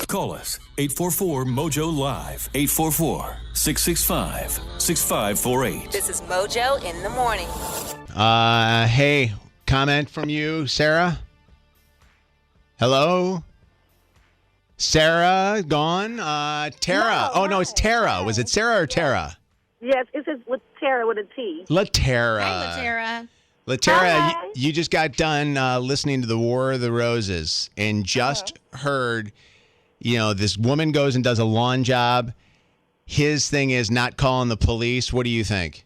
Call us 844-MOJO-LIVE, 844-665-6548. This is Mojo in the morning. Hey, comment from you, Sarah? Hello? Sarah, gone? Tara. No, it's Tara. Was it Sarah or Tara? Yes, it's with Tara with a T. LaTara. Hi, LaTara. LaTara, Hi. you just got done listening to the War of the Roses and just heard, this woman goes and does a lawn job. His thing is not calling the police. What do you think?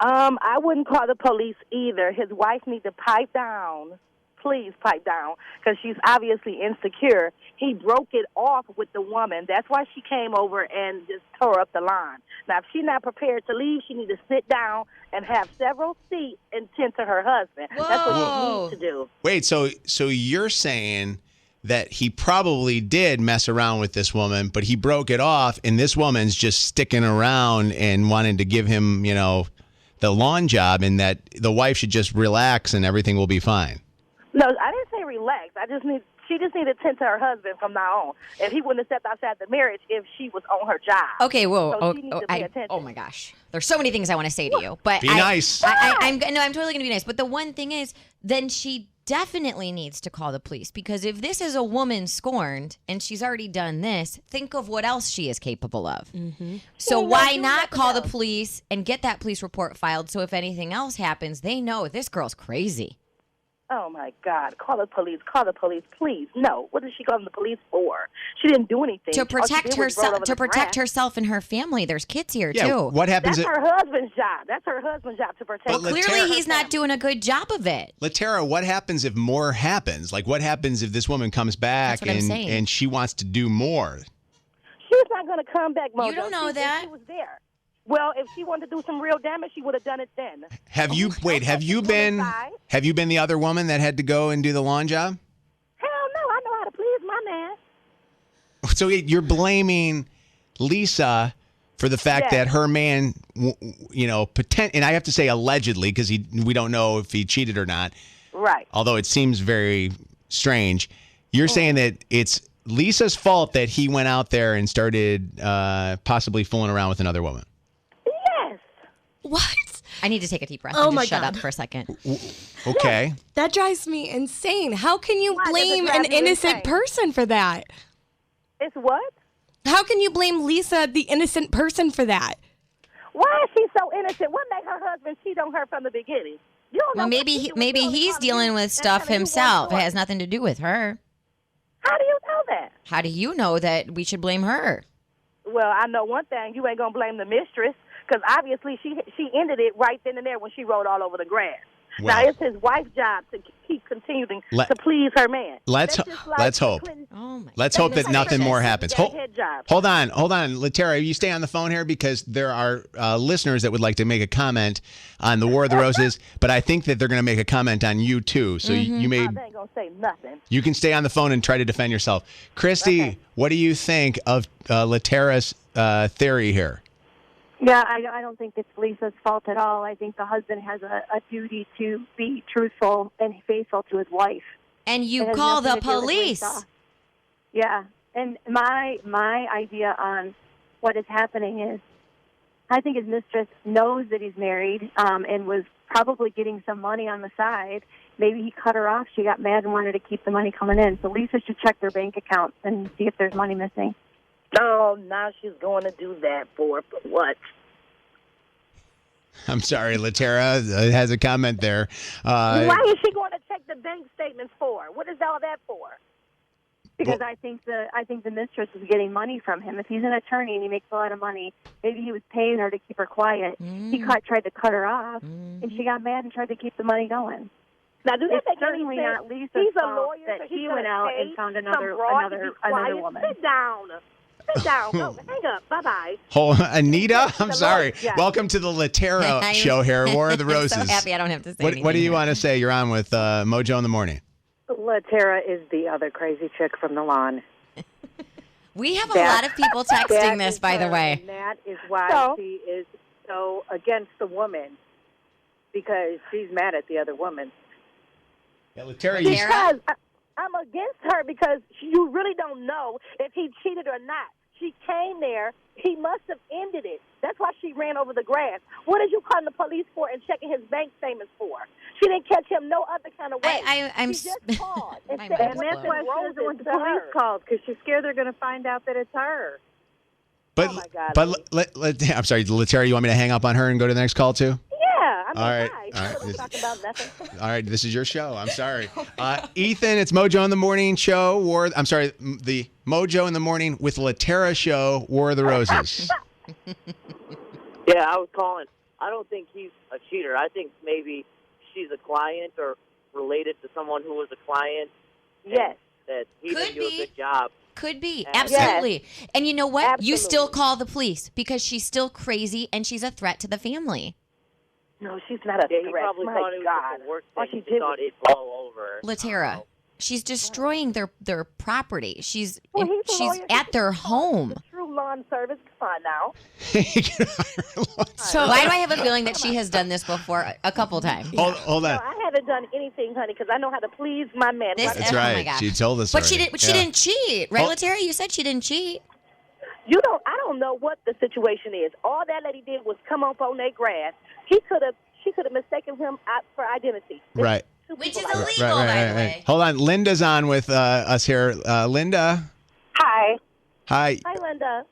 I wouldn't call the police either. His wife needs to pipe down. Please pipe down, because she's obviously insecure. He broke it off with the woman. That's why she came over and just tore up the lawn. Now, if she's not prepared to leave, she needs to sit down and have several seats and tend to her husband. Whoa. That's what she needs to do. Wait, so you're saying that he probably did mess around with this woman, but he broke it off, and this woman's just sticking around and wanting to give him, the lawn job, and that the wife should just relax and everything will be fine. No, I didn't say relax. She just needed to tend to her husband from now on. If he wouldn't have stepped outside the marriage if she was on her job. Okay, whoa. So she needs to pay attention. Oh my gosh. There's so many things I want to say to you, but Be nice. I'm totally gonna be nice. But the one thing is, then she definitely needs to call the police, because if this is a woman scorned and she's already done this, think of what else she is capable of. Mm-hmm. So Well, why do not nothing call the else. police and get that police report filed? So if anything else happens, they know this girl's crazy. Oh, my God. Call the police. Call the police, please. No. What is she calling the police for? She didn't do anything. To All she protect did was roll herself, over to the protect grass. herself and her family. There's kids here Yeah, too. what happens That's her husband's job. That's her husband's job to protect But her. Clearly, LaTara- he's not doing a good job of it. LaTara, what happens if more happens? Like, what happens if this woman comes back That's what I'm saying. and she wants to do more? She's not going to come back, Mojo. You don't know She- that. She was there. Well, if she wanted to do some real damage, she would have done it then. Have you She's been inside. the other woman that had to go and do the lawn job? Hell no. I know how to please my man. So you're blaming Lisa for the fact Yes. that her man, and I have to say allegedly, because we don't know if he cheated or not, Right. although it seems very strange. You're saying that it's Lisa's fault that he went out there and started possibly fooling around with another woman. Yes. What? I need to take a deep breath Oh and my just shut God. up for a second. Okay. That drives me insane. How can you Why does it blame drive an you innocent insane? person for that? It's what? How can you blame Lisa, the innocent person, for that? Why is she so innocent? What made her husband cheat on her from the beginning? You don't know Well, what she was maybe doing he's on dealing you with and stuff telling you himself. what It for. has nothing to do with her. How do you know that? How do you know that we should blame her? Well, I know one thing. You ain't going to blame the mistress, because obviously she ended it right then and there when she rolled all over the grass. Well- Now, it's his wife's job to keep continuing Let- to please her man. let's That's just like let's the hope. Clintons. Oh my! Let's hope that goodness nothing gracious. more happens. Got a head job. Hold on, LaTara. You stay on the phone here because there are listeners that would like to make a comment on the War of the Roses, but I think that they're going to make a comment on you too. So you may Oh, they ain't going to say nothing. you can stay on the phone and try to defend yourself. Christy, what do you think of LaTara's theory here? Yeah, I don't think it's Lisa's fault at all. I think the husband has a duty to be truthful and faithful to his wife. And you It has call the nothing to do with police. Lisa. Yeah, and my idea on what is happening is, I think his mistress knows that he's married and was probably getting some money on the side. Maybe he cut her off. She got mad and wanted to keep the money coming in. So Lisa should check their bank accounts and see if there's money missing. Oh, now she's going to do that for what? I'm sorry, LaTara has a comment there. Why is she going to check the bank statements for? What is all that for? Because Well- I think the mistress is getting money from him. If he's an attorney and he makes a lot of money, maybe he was paying her to keep her quiet. He tried to cut her off, and she got mad and tried to keep the money going. Now, do that It's make any certainly sense? not Lisa's He's a fault lawyer, that so he he's went gonna out pay and found some another broad to be quiet. woman. Sit down. Sit down. Go. Hang up. Bye-bye. Anita, I'm The sorry. Lord, yeah. Welcome to the LaTara show here, War of the Roses. I'm so happy I don't have to say anything. What do you want to say? You're on with Mojo in the Morning. LaTara is the other crazy chick from the lawn. We have a lot of people texting this, is by the her, way. And that is why So? she is so against the woman, because she's mad at the other woman. Yeah, LaTara, Tara? I'm against her because you really don't know if he cheated or not. She came there. He must have ended it. That's why she ran over the grass. What are you calling the police for and checking his bank statements for? She didn't catch him no other kind of way. I'm she just called. And My said, mind's And that's blown. why she doesn't want the police called, because she's scared they're going to find out that it's her. But, Oh, my God, I'm sorry, Latera, you want me to hang up on her and go to the next call too? Yeah. I mean, All right. why? All right. She wasn't talking about nothing. All right, this is your show. I'm sorry. Ethan, it's Mojo in the Morning show. The Mojo in the Morning with Latera show, War of the Roses. Yeah, I was calling. I don't think he's a cheater. I think maybe she's a client or related to someone who was a client. Yes. That he Could didn't do be. a good job. Could be. And- Absolutely. And you know what? You still Absolutely. call the police because she's still crazy and she's a threat to the family. No, she's not a Yeah, he threat. probably My thought it was God. just a work All thing. she He did thought was it'd blow over. Latera, she's destroying their property. She's Well, he's a she's lawyer. at their home. True lawn service. Come on now. So Why do I have a feeling that she has done this before a couple times? Hold No, on. I haven't done anything, honey, because I know how to please my man. This- That's Oh, my right. gosh. She told us But she already. didn't. She Yeah. didn't cheat, right, Oh. Latera? You said she didn't cheat. I don't know what the situation is. All that lady did was come up on their grass. She could have mistaken him out for identity. Right. Two Which people is like that. illegal, by the way. Hold on. Linda's on with us here. Linda. Hi. Hi. Hi, Linda.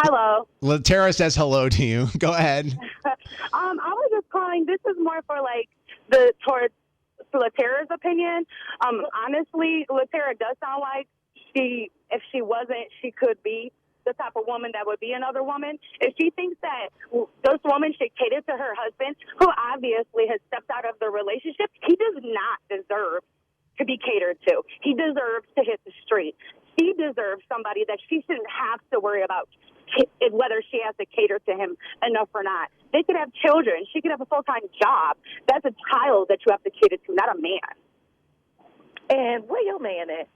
Hello. Latera says hello to you. Go ahead. I was just calling. This is more for like towards Latera's opinion. Honestly, Latera does sound like if she wasn't, she could be the type of woman that would be another woman. If she thinks that this woman should cater to her husband, who obviously has stepped out of the relationship, he does not deserve to be catered to. He deserves to hit the street. She deserves somebody that she shouldn't have to worry about whether she has to cater to him enough or not. They could have children. She could have a full-time job. That's a child that you have to cater to, not a man. And where your man at?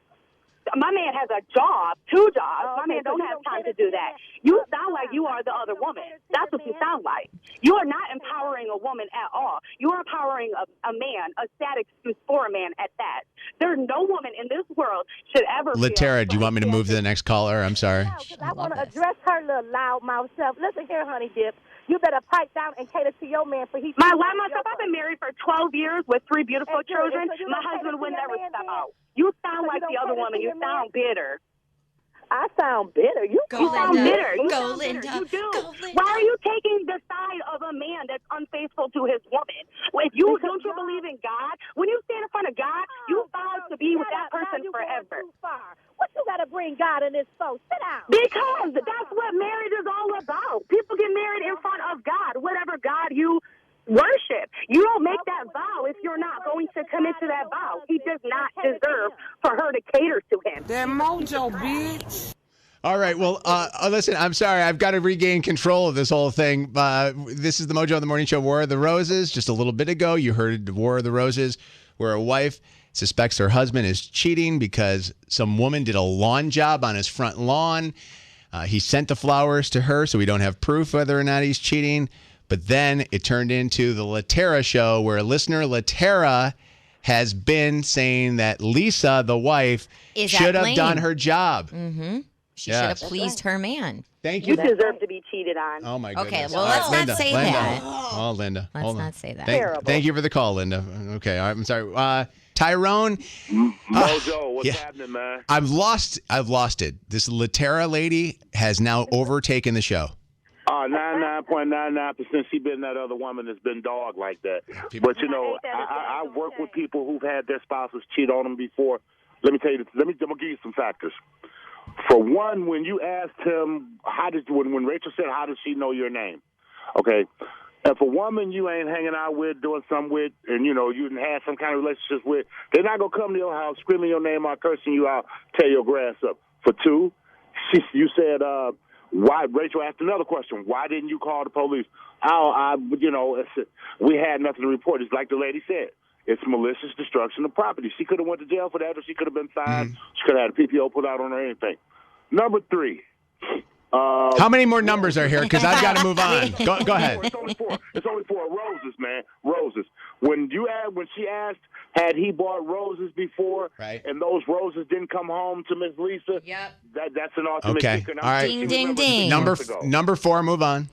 My man has a job, 2 jobs. Oh, My okay, man so don't you have don't time cater to do to that. the man. You Well, sound like you are the other you don't woman. cater to That's the what you man. sound like. You are not empowering a woman at all. You are empowering a man, a sad excuse for a man at that. There's no woman in this world should ever feel Latera, do you want me to like move to the next caller? I'm sorry. No, because I love want to this. address her little loud mouth self. Listen here, honey dip. You better pipe down and cater to your man for he. My wife, myself, I've been married for 12 years with 3 beautiful And you- children. so you My don't cater husband to would your never man step then? out. You sound So like you the don't other cater to woman. You your man? sound bitter. I sound bitter. You Go, sound Linda. bitter. You Go, sound bitter. Linda. You do. Go, Linda. Why are you taking the side of a man that's unfaithful to his woman? If you Because don't you God- believe in God? When you stand in front of God, you vow to be with that Now person you going forever. too far. What you got to bring God in this for? Sit down. Because that's what marriage is all about. People get married in front of God, whatever God you worship. You don't make that vow if you're not going to commit to that vow. He does not deserve for her to cater to him. That mojo, bitch. All right. Well, listen, I'm sorry. I've got to regain control of this whole thing. This is the Mojo in the Morning Show, War of the Roses. Just a little bit ago, you heard War of the Roses, where a wife suspects her husband is cheating because some woman did a lawn job on his front lawn. He sent the flowers to her, so we don't have proof whether or not he's cheating. But then it turned into the Latera show, where listener Latera has been saying that Lisa, the wife, Is should at have done blame. her job. Mm-hmm. She Yes. should have pleased her man. Thank You you. deserve to be cheated on. Oh my goodness. Okay, well, All let's right, not say Linda. that. Oh, Linda. Let's hold on. not say that. Thank you for the call, Linda. Okay, I'm sorry. Tyrone. Mojo, what's yeah. happening, man? I've lost it. This Latera lady has now overtaken the show. 99.99% she been that other woman that's been dog like that. But, you know, I work with people who've had their spouses cheat on them before. Let me tell you this. I'm going to give you some factors. For one, when you asked him, when Rachel said, how does she know your name? Okay. If a woman you ain't hanging out with, doing something with, and, you know, you didn't have some kind of relationship with, they're not going to come to your house screaming your name out, cursing you out, tear your grass up. For two, you said, why? Rachel asked another question. Why didn't you call the police? We had nothing to report. It's like the lady said. It's malicious destruction of property. She could have went to jail for that, or she could have been fined. She could have had a PPO put out on her, anything. Number three. How many more numbers are here? Because I've got to move on. Go ahead. It's only four. Roses, man. Roses. When she asked, had he bought roses before, right, and those roses didn't come home to Miss Lisa, that's an ultimate Okay. kicker. All right. Ding, ding, ding. Number 4, move on.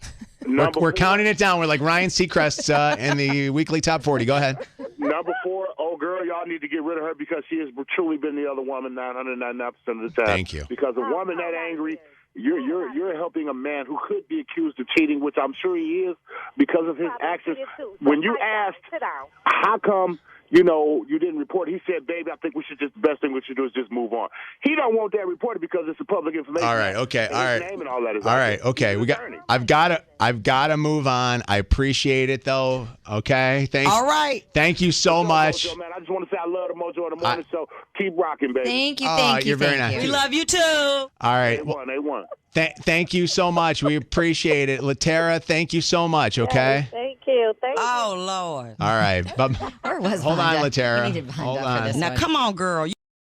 We're counting it down. We're like Ryan Seacrest in the weekly top 40. Go ahead. Number 4, oh girl, y'all need to get rid of her because she has truly been the other woman 999% of the time. Thank you. Because a woman that angry, you're helping a man who could be accused of cheating, which I'm sure he is because of his actions. When you asked, how come you didn't report, he said, baby, I think the best thing we should do is just move on. He don't want that reported because it's a public information. All right, okay, all right. Name and all that is all right, okay. I've got to move on. I appreciate it though. Okay, thanks. All right. Thank you so much. Mojo, man, I just want to say I love the Mojo in the morning show. Keep rocking, baby. Thank you, You're very nice. We love you too. All right. A1. Thank you so much. We appreciate it. Latera, thank you so much, okay? Thank you. Oh, Lord. All right. But Where was hold on, Vonda? Latera. We needed Vonda Hold for on. this Now, one. come on, girl.